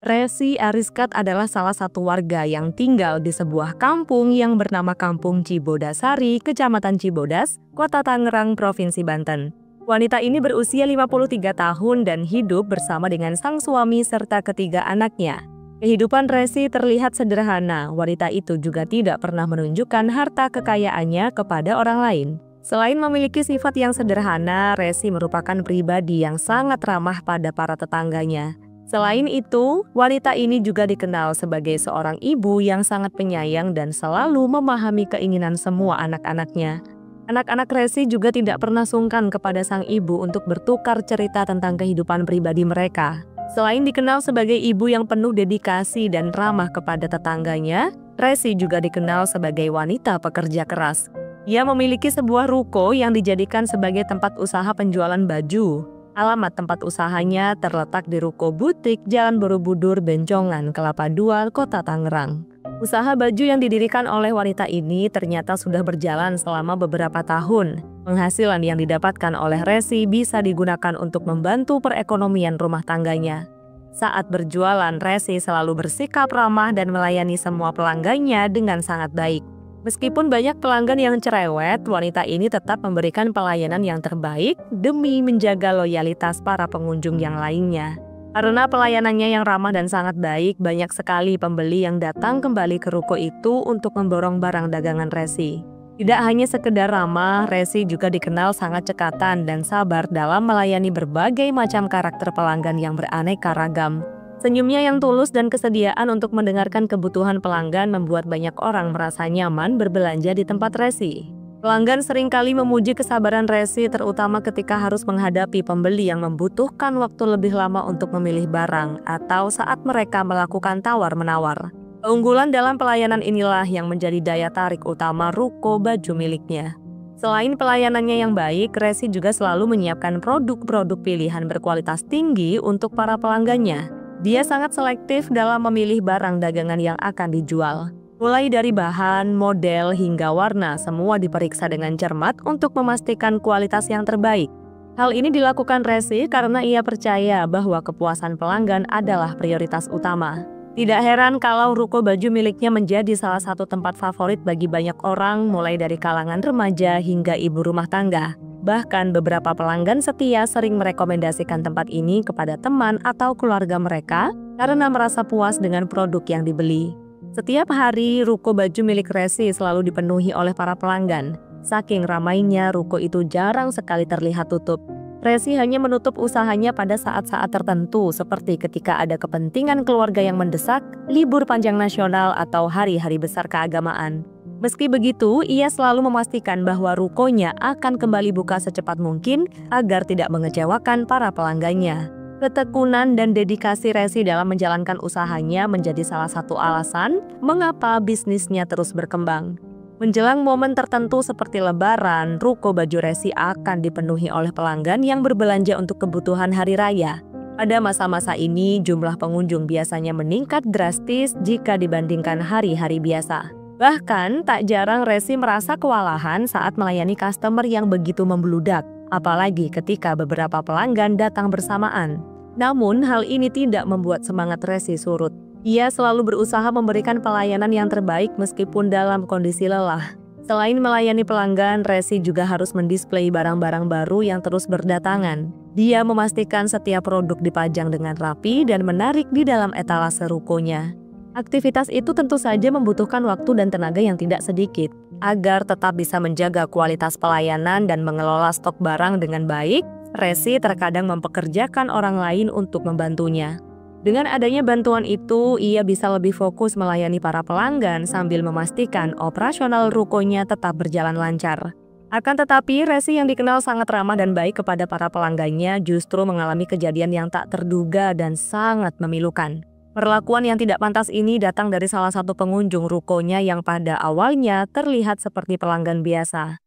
Resi Ariskat adalah salah satu warga yang tinggal di sebuah kampung yang bernama Kampung Cibodasari, Kecamatan Cibodas, Kota Tangerang, Provinsi Banten. Wanita ini berusia 53 tahun dan hidup bersama dengan sang suami serta ketiga anaknya. Kehidupan Resi terlihat sederhana, wanita itu juga tidak pernah menunjukkan harta kekayaannya kepada orang lain. Selain memiliki sifat yang sederhana, Resi merupakan pribadi yang sangat ramah pada para tetangganya. Selain itu, wanita ini juga dikenal sebagai seorang ibu yang sangat penyayang dan selalu memahami keinginan semua anak-anaknya. Anak-anak Resi juga tidak pernah sungkan kepada sang ibu untuk bertukar cerita tentang kehidupan pribadi mereka. Selain dikenal sebagai ibu yang penuh dedikasi dan ramah kepada tetangganya, Resi juga dikenal sebagai wanita pekerja keras. Ia memiliki sebuah ruko yang dijadikan sebagai tempat usaha penjualan baju. Alamat tempat usahanya terletak di Ruko Butik Jalan Borobudur, Bencongan, Kelapa II, Kota Tangerang. Usaha baju yang didirikan oleh wanita ini ternyata sudah berjalan selama beberapa tahun. Penghasilan yang didapatkan oleh Resi bisa digunakan untuk membantu perekonomian rumah tangganya. Saat berjualan, Resi selalu bersikap ramah dan melayani semua pelanggannya dengan sangat baik. Meskipun banyak pelanggan yang cerewet, wanita ini tetap memberikan pelayanan yang terbaik demi menjaga loyalitas para pengunjung yang lainnya. Karena pelayanannya yang ramah dan sangat baik, banyak sekali pembeli yang datang kembali ke ruko itu untuk memborong barang dagangan Resi. Tidak hanya sekedar ramah, Resi juga dikenal sangat cekatan dan sabar dalam melayani berbagai macam karakter pelanggan yang beraneka ragam. Senyumnya yang tulus dan kesediaan untuk mendengarkan kebutuhan pelanggan membuat banyak orang merasa nyaman berbelanja di tempat Resi. Pelanggan seringkali memuji kesabaran Resi, terutama ketika harus menghadapi pembeli yang membutuhkan waktu lebih lama untuk memilih barang atau saat mereka melakukan tawar-menawar. Keunggulan dalam pelayanan inilah yang menjadi daya tarik utama ruko baju miliknya. Selain pelayanannya yang baik, Resi juga selalu menyiapkan produk-produk pilihan berkualitas tinggi untuk para pelanggannya. Dia sangat selektif dalam memilih barang dagangan yang akan dijual. Mulai dari bahan, model, hingga warna, semua diperiksa dengan cermat untuk memastikan kualitas yang terbaik. Hal ini dilakukan Resi karena ia percaya bahwa kepuasan pelanggan adalah prioritas utama. Tidak heran kalau ruko baju miliknya menjadi salah satu tempat favorit bagi banyak orang, mulai dari kalangan remaja hingga ibu rumah tangga. Bahkan beberapa pelanggan setia sering merekomendasikan tempat ini kepada teman atau keluarga mereka karena merasa puas dengan produk yang dibeli. Setiap hari, ruko baju milik Resi selalu dipenuhi oleh para pelanggan. Saking ramainya, ruko itu jarang sekali terlihat tutup. Resi hanya menutup usahanya pada saat-saat tertentu seperti ketika ada kepentingan keluarga yang mendesak, libur panjang nasional, atau hari-hari besar keagamaan. Meski begitu, ia selalu memastikan bahwa rukonya akan kembali buka secepat mungkin agar tidak mengecewakan para pelanggannya. Ketekunan dan dedikasi Resi dalam menjalankan usahanya menjadi salah satu alasan mengapa bisnisnya terus berkembang. Menjelang momen tertentu seperti Lebaran, ruko baju Resi akan dipenuhi oleh pelanggan yang berbelanja untuk kebutuhan hari raya. Pada masa-masa ini, jumlah pengunjung biasanya meningkat drastis jika dibandingkan hari-hari biasa. Bahkan, tak jarang Resi merasa kewalahan saat melayani customer yang begitu membludak, apalagi ketika beberapa pelanggan datang bersamaan. Namun, hal ini tidak membuat semangat Resi surut. Ia selalu berusaha memberikan pelayanan yang terbaik meskipun dalam kondisi lelah. Selain melayani pelanggan, Resi juga harus mendisplei barang-barang baru yang terus berdatangan. Dia memastikan setiap produk dipajang dengan rapi dan menarik di dalam etalase rukonya. Aktivitas itu tentu saja membutuhkan waktu dan tenaga yang tidak sedikit. Agar tetap bisa menjaga kualitas pelayanan dan mengelola stok barang dengan baik, Resi terkadang mempekerjakan orang lain untuk membantunya. Dengan adanya bantuan itu, ia bisa lebih fokus melayani para pelanggan sambil memastikan operasional rukonya tetap berjalan lancar. Akan tetapi, Resi yang dikenal sangat ramah dan baik kepada para pelanggannya justru mengalami kejadian yang tak terduga dan sangat memilukan. Perlakuan yang tidak pantas ini datang dari salah satu pengunjung rukonya yang pada awalnya terlihat seperti pelanggan biasa.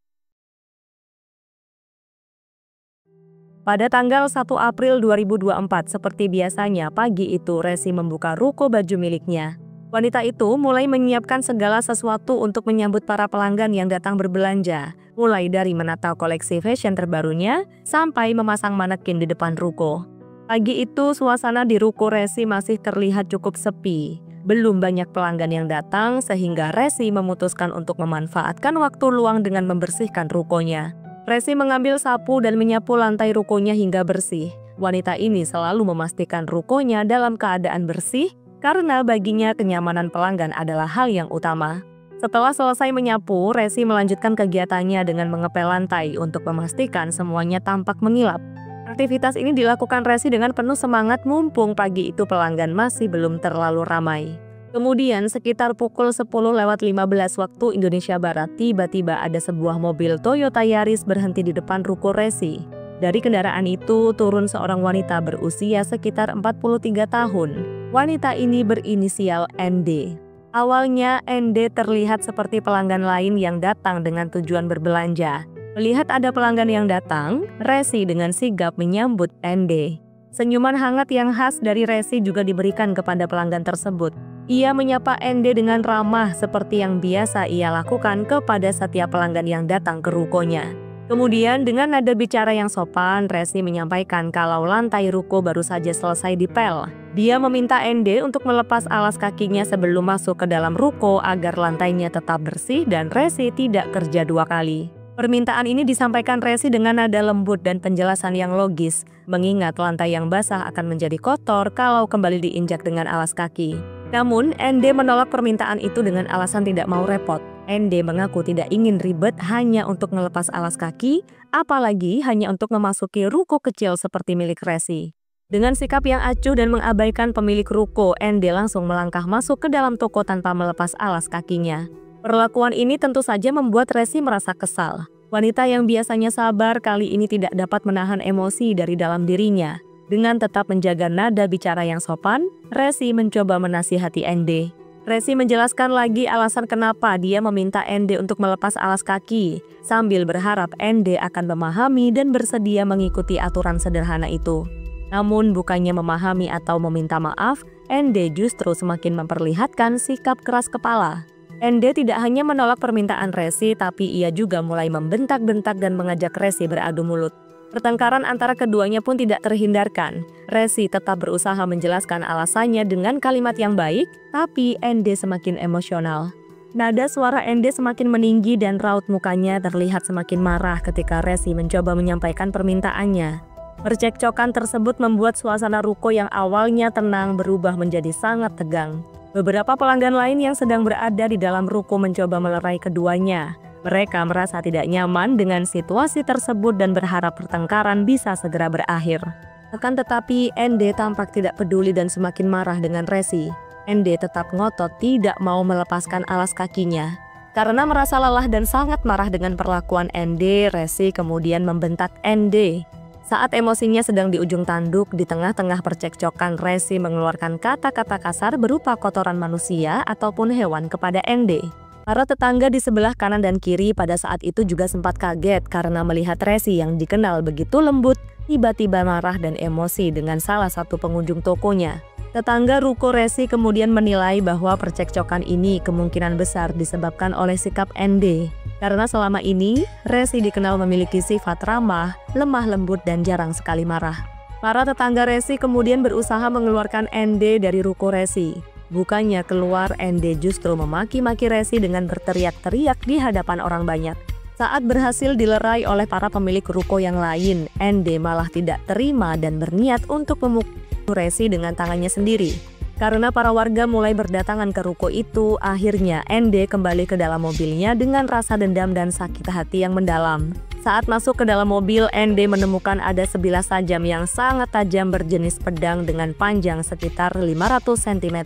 Pada tanggal 1 April 2024, seperti biasanya pagi itu Resi membuka ruko baju miliknya. Wanita itu mulai menyiapkan segala sesuatu untuk menyambut para pelanggan yang datang berbelanja, mulai dari menata koleksi fashion terbarunya sampai memasang manekin di depan ruko. Pagi itu suasana di ruko Resi masih terlihat cukup sepi. Belum banyak pelanggan yang datang sehingga Resi memutuskan untuk memanfaatkan waktu luang dengan membersihkan rukonya. Resi mengambil sapu dan menyapu lantai rukonya hingga bersih. Wanita ini selalu memastikan rukonya dalam keadaan bersih karena baginya kenyamanan pelanggan adalah hal yang utama. Setelah selesai menyapu, Resi melanjutkan kegiatannya dengan mengepel lantai untuk memastikan semuanya tampak mengilap. Aktivitas ini dilakukan Resi dengan penuh semangat mumpung pagi itu pelanggan masih belum terlalu ramai. Kemudian sekitar pukul 10:15 waktu Indonesia Barat, tiba-tiba ada sebuah mobil Toyota Yaris berhenti di depan ruko Resi. Dari kendaraan itu turun seorang wanita berusia sekitar 43 tahun. Wanita ini berinisial ND. Awalnya ND terlihat seperti pelanggan lain yang datang dengan tujuan berbelanja. Melihat ada pelanggan yang datang, Resi dengan sigap menyambut ND. Senyuman hangat yang khas dari Resi juga diberikan kepada pelanggan tersebut. Ia menyapa ND dengan ramah seperti yang biasa ia lakukan kepada setiap pelanggan yang datang ke rukonya. Kemudian dengan nada bicara yang sopan, Resi menyampaikan kalau lantai ruko baru saja selesai dipel. Dia meminta ND untuk melepas alas kakinya sebelum masuk ke dalam ruko agar lantainya tetap bersih dan Resi tidak kerja dua kali. Permintaan ini disampaikan Resi dengan nada lembut dan penjelasan yang logis, mengingat lantai yang basah akan menjadi kotor kalau kembali diinjak dengan alas kaki. Namun, ND menolak permintaan itu dengan alasan tidak mau repot. ND mengaku tidak ingin ribet hanya untuk melepas alas kaki, apalagi hanya untuk memasuki ruko kecil seperti milik Resi. Dengan sikap yang acuh dan mengabaikan pemilik ruko, ND langsung melangkah masuk ke dalam toko tanpa melepas alas kakinya. Perlakuan ini tentu saja membuat Resi merasa kesal. Wanita yang biasanya sabar kali ini tidak dapat menahan emosi dari dalam dirinya. Dengan tetap menjaga nada bicara yang sopan, Resi mencoba menasihati ND. Resi menjelaskan lagi alasan kenapa dia meminta ND untuk melepas alas kaki, sambil berharap ND akan memahami dan bersedia mengikuti aturan sederhana itu. Namun bukannya memahami atau meminta maaf, ND justru semakin memperlihatkan sikap keras kepala. ND tidak hanya menolak permintaan Resi, tapi ia juga mulai membentak-bentak dan mengajak Resi beradu mulut. Pertengkaran antara keduanya pun tidak terhindarkan. Resi tetap berusaha menjelaskan alasannya dengan kalimat yang baik, tapi ND semakin emosional. Nada suara ND semakin meninggi dan raut mukanya terlihat semakin marah ketika Resi mencoba menyampaikan permintaannya. Percekcokan tersebut membuat suasana ruko yang awalnya tenang berubah menjadi sangat tegang. Beberapa pelanggan lain yang sedang berada di dalam ruko mencoba melerai keduanya. Mereka merasa tidak nyaman dengan situasi tersebut dan berharap pertengkaran bisa segera berakhir. Akan tetapi ND tampak tidak peduli dan semakin marah dengan Resi. ND tetap ngotot tidak mau melepaskan alas kakinya. Karena merasa lelah dan sangat marah dengan perlakuan ND, Resi kemudian membentak ND. Saat emosinya sedang di ujung tanduk, di tengah-tengah percekcokan, Resi mengeluarkan kata-kata kasar berupa kotoran manusia ataupun hewan kepada ND. Para tetangga di sebelah kanan dan kiri pada saat itu juga sempat kaget karena melihat Resi yang dikenal begitu lembut, tiba-tiba marah dan emosi dengan salah satu pengunjung tokonya. Tetangga ruko Resi kemudian menilai bahwa percekcokan ini kemungkinan besar disebabkan oleh sikap ND. Karena selama ini, Resi dikenal memiliki sifat ramah, lemah lembut dan jarang sekali marah. Para tetangga Resi kemudian berusaha mengeluarkan ND dari ruko Resi. Bukannya keluar, ND justru memaki-maki Resi dengan berteriak-teriak di hadapan orang banyak. Saat berhasil dilerai oleh para pemilik ruko yang lain, ND malah tidak terima dan berniat untuk memukul Resi dengan tangannya sendiri. Karena para warga mulai berdatangan ke ruko itu, akhirnya ND kembali ke dalam mobilnya dengan rasa dendam dan sakit hati yang mendalam. Saat masuk ke dalam mobil, ND menemukan ada sebilah tajam yang sangat tajam berjenis pedang dengan panjang sekitar 500 cm.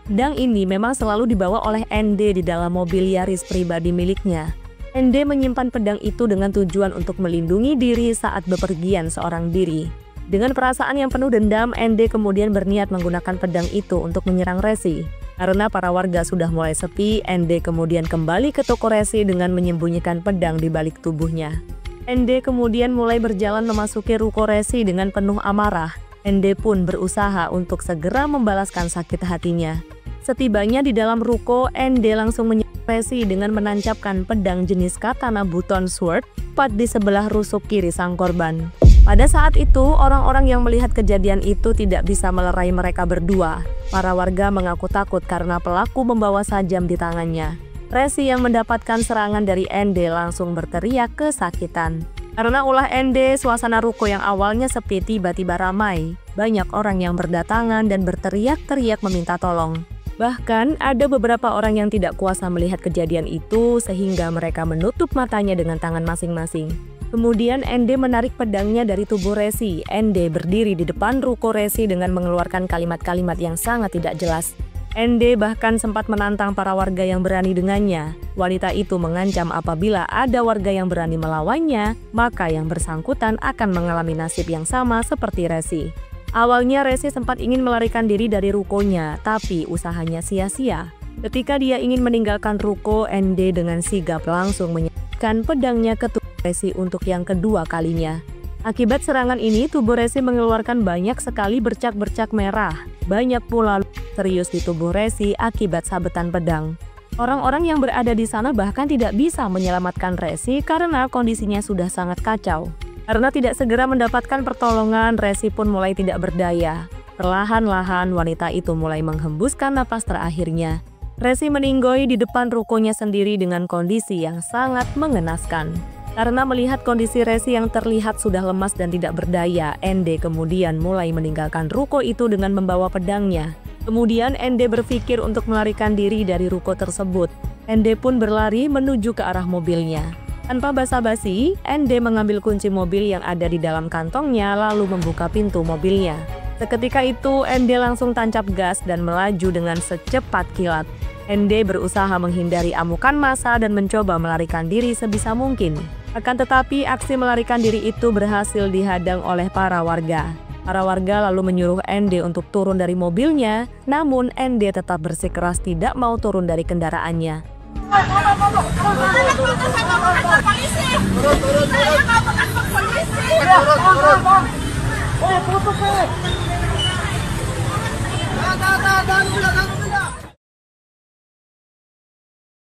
Pedang ini memang selalu dibawa oleh ND di dalam mobil Yaris pribadi miliknya. ND menyimpan pedang itu dengan tujuan untuk melindungi diri saat bepergian seorang diri. Dengan perasaan yang penuh dendam, ND kemudian berniat menggunakan pedang itu untuk menyerang Resi. Karena para warga sudah mulai sepi, ND kemudian kembali ke toko Resi dengan menyembunyikan pedang di balik tubuhnya. ND kemudian mulai berjalan memasuki ruko Resi dengan penuh amarah. ND pun berusaha untuk segera membalaskan sakit hatinya. Setibanya di dalam ruko, ND langsung menyerang Resi dengan menancapkan pedang jenis katana buton sword tepat di sebelah rusuk kiri sang korban. Pada saat itu, orang-orang yang melihat kejadian itu tidak bisa melerai mereka berdua. Para warga mengaku takut karena pelaku membawa sajam di tangannya. Resi yang mendapatkan serangan dari Ende langsung berteriak kesakitan. Karena ulah Ende, suasana ruko yang awalnya sepi tiba-tiba ramai. Banyak orang yang berdatangan dan berteriak-teriak meminta tolong. Bahkan ada beberapa orang yang tidak kuasa melihat kejadian itu sehingga mereka menutup matanya dengan tangan masing-masing. Kemudian Ende menarik pedangnya dari tubuh Resi. Ende berdiri di depan ruko Resi dengan mengeluarkan kalimat-kalimat yang sangat tidak jelas. Ende bahkan sempat menantang para warga yang berani dengannya. Wanita itu mengancam apabila ada warga yang berani melawannya, maka yang bersangkutan akan mengalami nasib yang sama seperti Resi. Awalnya Resi sempat ingin melarikan diri dari rukonya, tapi usahanya sia-sia. Ketika dia ingin meninggalkan ruko, Ende dengan sigap langsung menyerahkan pedangnya ke tubuh Resi untuk yang kedua kalinya. Akibat serangan ini, tubuh Resi mengeluarkan banyak sekali bercak-bercak merah. Banyak pula luka serius di tubuh Resi akibat sabetan pedang. Orang-orang yang berada di sana bahkan tidak bisa menyelamatkan Resi karena kondisinya sudah sangat kacau. Karena tidak segera mendapatkan pertolongan, Resi pun mulai tidak berdaya. Perlahan-lahan wanita itu mulai menghembuskan napas terakhirnya. Resi meninggoy di depan rukonya sendiri dengan kondisi yang sangat mengenaskan. Karena melihat kondisi Resi yang terlihat sudah lemas dan tidak berdaya, Ende kemudian mulai meninggalkan ruko itu dengan membawa pedangnya. Kemudian Ende berpikir untuk melarikan diri dari ruko tersebut. Ende pun berlari menuju ke arah mobilnya. Tanpa basa-basi, Ende mengambil kunci mobil yang ada di dalam kantongnya lalu membuka pintu mobilnya. Seketika itu, Ende langsung tancap gas dan melaju dengan secepat kilat. Ende berusaha menghindari amukan massa dan mencoba melarikan diri sebisa mungkin. Akan tetapi, aksi melarikan diri itu berhasil dihadang oleh para warga. Para warga lalu menyuruh Ende untuk turun dari mobilnya, namun Ende tetap bersikeras tidak mau turun dari kendaraannya.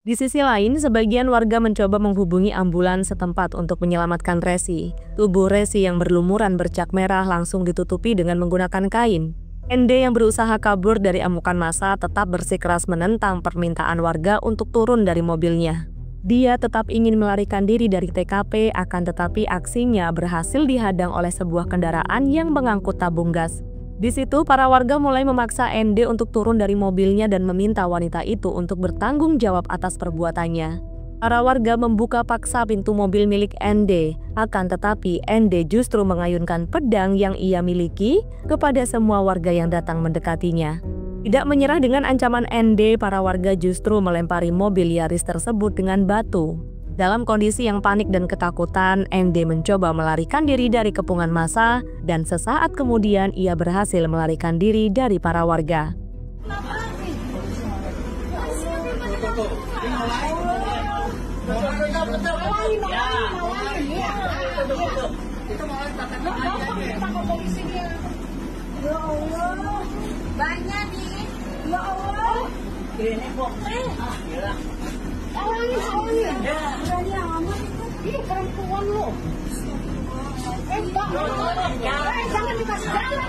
Di sisi lain, sebagian warga mencoba menghubungi ambulans setempat untuk menyelamatkan Resi. Tubuh Resi yang berlumuran bercak merah langsung ditutupi dengan menggunakan kain. Ende yang berusaha kabur dari amukan massa tetap bersikeras menentang permintaan warga untuk turun dari mobilnya. Dia tetap ingin melarikan diri dari TKP, akan tetapi aksinya berhasil dihadang oleh sebuah kendaraan yang mengangkut tabung gas. Di situ, para warga mulai memaksa Ende untuk turun dari mobilnya dan meminta wanita itu untuk bertanggung jawab atas perbuatannya. Para warga membuka paksa pintu mobil milik Ende, akan tetapi Ende justru mengayunkan pedang yang ia miliki kepada semua warga yang datang mendekatinya. Tidak menyerah dengan ancaman Ende, para warga justru melempari mobil Yaris tersebut dengan batu. Dalam kondisi yang panik dan ketakutan, Ende mencoba melarikan diri dari kepungan massa dan sesaat kemudian ia berhasil melarikan diri dari para warga. Banyak nih. Ya Allah. Ini kok. Awalnya. Berani amat itu. Ih, perempuan lo. Enggak. Jangan dikasih jalan.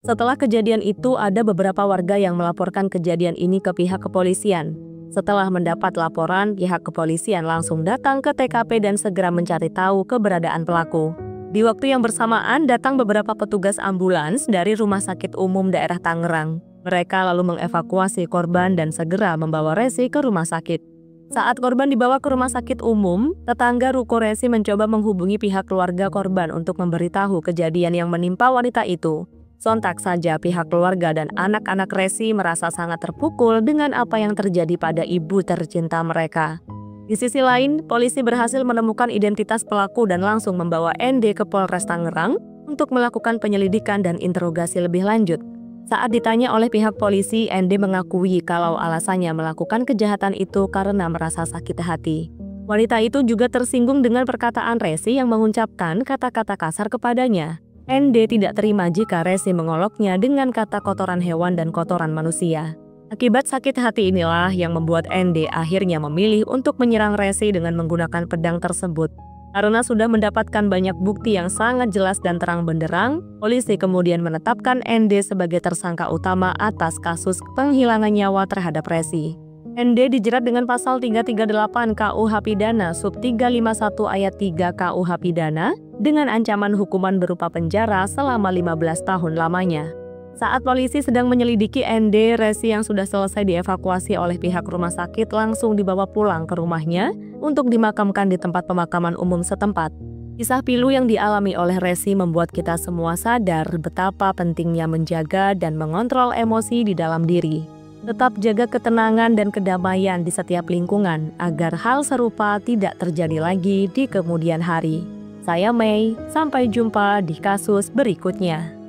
Setelah kejadian itu, ada beberapa warga yang melaporkan kejadian ini ke pihak kepolisian. Setelah mendapat laporan, pihak kepolisian langsung datang ke TKP dan segera mencari tahu keberadaan pelaku. Di waktu yang bersamaan, datang beberapa petugas ambulans dari Rumah Sakit Umum Daerah Tangerang. Mereka lalu mengevakuasi korban dan segera membawa Resi ke rumah sakit. Saat korban dibawa ke rumah sakit umum, tetangga ruko Resi mencoba menghubungi pihak keluarga korban untuk memberitahu kejadian yang menimpa wanita itu. Sontak saja pihak keluarga dan anak-anak Resi merasa sangat terpukul dengan apa yang terjadi pada ibu tercinta mereka. Di sisi lain, polisi berhasil menemukan identitas pelaku dan langsung membawa Ende ke Polres Tangerang untuk melakukan penyelidikan dan interogasi lebih lanjut. Saat ditanya oleh pihak polisi, Ende mengakui kalau alasannya melakukan kejahatan itu karena merasa sakit hati. Wanita itu juga tersinggung dengan perkataan Resi yang mengucapkan kata-kata kasar kepadanya. Ende tidak terima jika Resi mengoloknya dengan kata kotoran hewan dan kotoran manusia. Akibat sakit hati inilah yang membuat ND akhirnya memilih untuk menyerang Resi dengan menggunakan pedang tersebut. Karena sudah mendapatkan banyak bukti yang sangat jelas dan terang benderang, polisi kemudian menetapkan ND sebagai tersangka utama atas kasus penghilangan nyawa terhadap Resi. ND dijerat dengan pasal 338 KUH Pidana sub 351 ayat 3 KUH Pidana dengan ancaman hukuman berupa penjara selama 15 tahun lamanya. Saat polisi sedang menyelidiki ND, Resi yang sudah selesai dievakuasi oleh pihak rumah sakit langsung dibawa pulang ke rumahnya untuk dimakamkan di tempat pemakaman umum setempat. Kisah pilu yang dialami oleh Resi membuat kita semua sadar betapa pentingnya menjaga dan mengontrol emosi di dalam diri. Tetap jaga ketenangan dan kedamaian di setiap lingkungan agar hal serupa tidak terjadi lagi di kemudian hari. Saya Mei, sampai jumpa di kasus berikutnya.